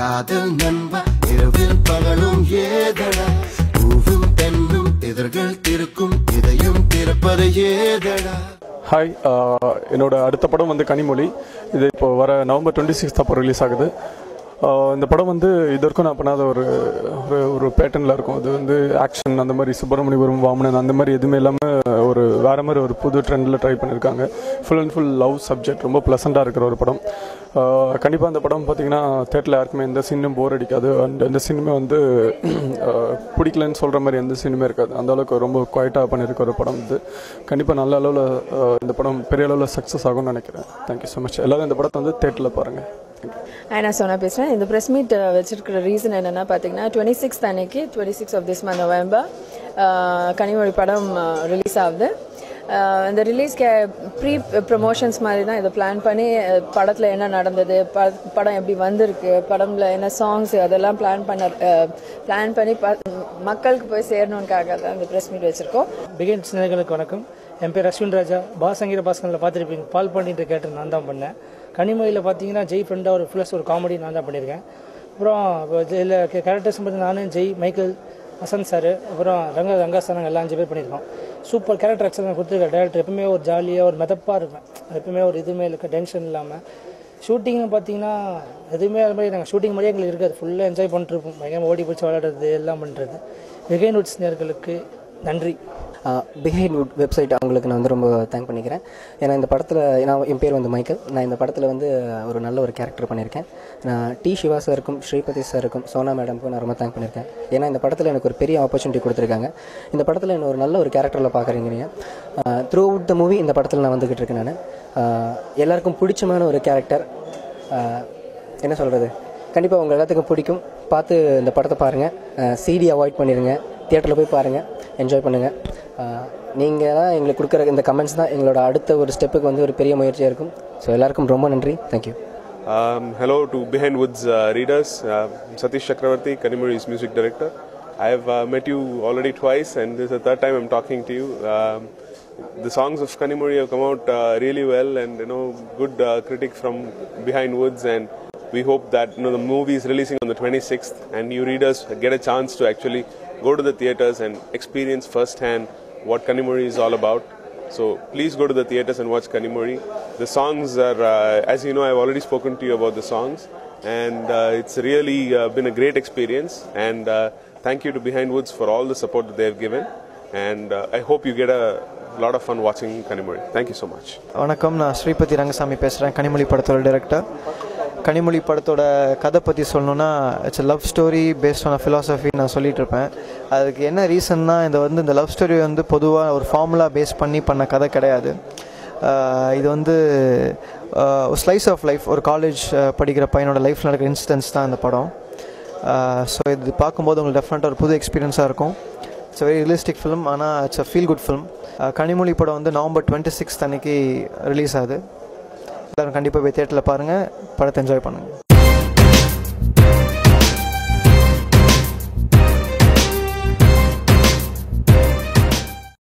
காதல் நண்பா இரவில் பகலும் ஏதடா பூவும் தென்னும் இதழ்கள் திருக்கும் இதையும் திறப்பது ஏதடா. ஹாய், என்னோட அடுத்த படம் வந்து கனிமொழி. இது இப்போ வர நவம்பர் 26 அப்போ ரிலீஸ் ஆகுது. இந்த படம் வந்து இது வரைக்கும் நான் பண்ணாத ஒரு ஒரு பேட்டர்னில் இருக்கும். அது வந்து ஆக்ஷன் அந்த மாதிரி சுப்பிரமணியபுரம் வாமனன் அந்த மாதிரி எதுவுமே இல்லாமல் ஒரு வேறு மாதிரி ஒரு புது ட்ரெண்டில் ட்ரை பண்ணியிருக்காங்க. Full and full love subject, ரொம்ப ப்ளசண்ட்டாக இருக்கிற ஒரு படம். கண்டிப்பாக அந்த படம் பார்த்திங்கன்னா தேட்டரில் யாருக்குமே எந்த சீனும் போர் அடிக்காது. அண்ட் எந்த சீனுமே வந்து பிடிக்கலன்னு சொல்கிற மாதிரி எந்த சீனுமே இருக்காது. அந்தளவுக்கு ரொம்ப குவாய்ட்டாக பண்ணியிருக்க ஒரு படம் இது. கண்டிப்பாக நல்ல அளவில் இந்த படம் பெரிய அளவில் சக்ஸஸ் ஆகும்னு நினைக்கிறேன். Thank you so much. எல்லோரும் இந்த படத்தை வந்து தேட்டரில் பாருங்கள். நான் சொன்ன பேசுகிறேன். இந்த ப்ரெஸ் மீட் வச்சிருக்கிற ரீசன் என்னென்னா பார்த்தீங்கன்னா 26th அன்னைக்கு 26 of this month November Kanimozhi படம் ரிலீஸ் ஆகுது. இந்த ரிலீஸ்க்கு ப்ரீ ப்ரமோஷன்ஸ் மாதிரி தான் இதை பிளான் பண்ணி படத்தில் என்ன நடந்தது, படம் எப்படி வந்திருக்கு, படத்தில் என்ன சாங்ஸ், அதெல்லாம் பிளான் பண்ணி மக்களுக்கு போய் சேரணுக்காக தான் இந்த ப்ரெஸ் மீட் வச்சுருக்கோம். பிகின் சின்னர்களுக்கு வணக்கம். என் பேர் அஸ்வின் ராஜா. பாசங்கிற பாஸ்கரில் பார்த்துருப்பீங்க. பால் பண்ணிட்டு கேட்டு நான் தான் பண்ணேன். கனிமொழியில் பார்த்தீங்கன்னா ஜெய் ஃப்ரெண்டாக ஒரு ப்ளஸ் ஒரு காமெடி நான் தான் பண்ணியிருக்கேன். அப்புறம் இதில் கேரக்டர்ஸ் பார்த்து நானும் ஜெய், மைக்கேல், வசந்த் சார், அப்புறம் ரங்கா சார், நாங்கள் எல்லாம் 5 பேர் பண்ணியிருக்கோம். சூப்பர் கேரக்டர் எக்ஸல் கொடுத்துருக்க டேரக்டர். எப்பவுமே ஒரு ஜாலியாக ஒரு மெதப்பாக இருப்பேன். எப்பவுமே ஒரு இதுவுமே இருக்க டென்ஷன் இல்லாமல். ஷூட்டிங்னு பார்த்தீங்கன்னா எதுவுமே அது மாதிரி நாங்கள் ஷூட்டிங் மாதிரியே எங்களுக்கு இருக்காது. ஃபுல்லாக என்ஜாய் பண்ணிட்டுருப்போம். பயங்கரமாக ஓடி பிடிச்சி விளையாடுறது எல்லாம் பண்ணுறது. பிகைண்ட் வுட்ஸ் நேயர்களுக்கு நன்றி. பிஹைண்ட் வுட் வெப்சைட் அவங்களுக்கு நான் வந்து ரொம்ப தேங்க் பண்ணிக்கிறேன். ஏன்னா இந்த படத்தில் என் பேர் வந்து மைக்கேல். நான் இந்த படத்தில் வந்து ஒரு நல்ல ஒரு கேரக்டர் பண்ணியிருக்கேன். நான் டி சிவா சாருக்கும் ஸ்ரீபதி சாருக்கும் சோனா மேடமுக்கும் நான் ரொம்ப தேங்க் பண்ணியிருக்கேன். ஏன்னா இந்த படத்தில் எனக்கு ஒரு பெரிய ஆப்பர்ச்சுனிட்டி கொடுத்துருக்காங்க. இந்த படத்தில் என்ன ஒரு நல்ல ஒரு கேரக்டரில் பார்க்குறீங்க நீங்கள். த்ரூ அவுட் த மூவி இந்த படத்தில் நான் வந்துக்கிட்டு இருக்கேன். நான் எல்லாருக்கும் பிடிச்சமான ஒரு கேரக்டர். என்ன சொல்கிறது, கண்டிப்பாக உங்கள் எல்லாத்துக்கும் பிடிக்கும். பார்த்து இந்த படத்தை பாருங்கள். சிடி அவாய்ட் பண்ணிடுங்க. தியேட்டரில் போய் பாருங்கள், என்ஜாய் பண்ணுங்கள். நீங்கள் தான் எங்களுக்கு கொடுக்குற இந்த கமெண்ட்ஸ் தான் எங்களோட அடுத்த ஒரு ஸ்டெப்புக்கு வந்து ஒரு பெரிய முயற்சியாக இருக்கும். ஸோ எல்லாருக்கும் ரொம்ப நன்றி. Thank you. Hello to Behind Woods readers. Satish Chakravarti, Kanimozhi's music director. I have met you already twice, and this is the third time I'm talking to you. The songs of Kanimozhi have come out really well, and good critic from Behind Woods, and we hope that the movie is releasing on the 26th, and you readers get a chance to actually go to the theatres and experience firsthand what Kanimozhi is all about. So please go to the theatres and watch Kanimozhi. The songs are, as you know, I've already spoken to you about the songs, and it's really been a great experience. And thank you to Behind Woods for all the support that they have given. And I hope you get a lot of fun watching Kanimozhi. Thank you so much. வணக்கம், நான் ஸ்ரீபதி ரங்கசாமி பேசுகிறேன், கனிமொழி படத்தோட director. Kanimozhi படத்தோட கதை பற்றி சொல்லணுன்னா, it's love story based on philosophy நான் சொல்லிகிட்டு இருப்பேன். அதுக்கு என்ன ரீசன்னா, இந்த லவ் ஸ்டோரி வந்து பொதுவாக ஒரு ஃபார்முலா பேஸ் பண்ண கதை கிடையாது. இது வந்து ஒரு ஸ்லைஸ் ஆஃப் லைஃப், ஒரு காலேஜ் படிக்கிற பையனோட லைஃப்பில் நடக்கிற இன்சிடென்ட்ஸ் தான் இந்த படம். ஸோ இது பார்க்கும்போது உங்களுக்கு டெஃபினட்டாக ஒரு புது எக்ஸ்பீரியன்ஸாக இருக்கும். இட்ஸ் வெரி ரியலிஸ்டிக் ஃபிலிம், ஆனால் it's a feel good film. Kanimozhi படம் வந்து நவம்பர் 26 அன்னைக்கு ரிலீஸ் ஆகுது. எல்லோரும் கண்டிப்பாக போய் தியேட்டரில் பாருங்கள், படத்தை என்ஜாய் பண்ணுங்கள்.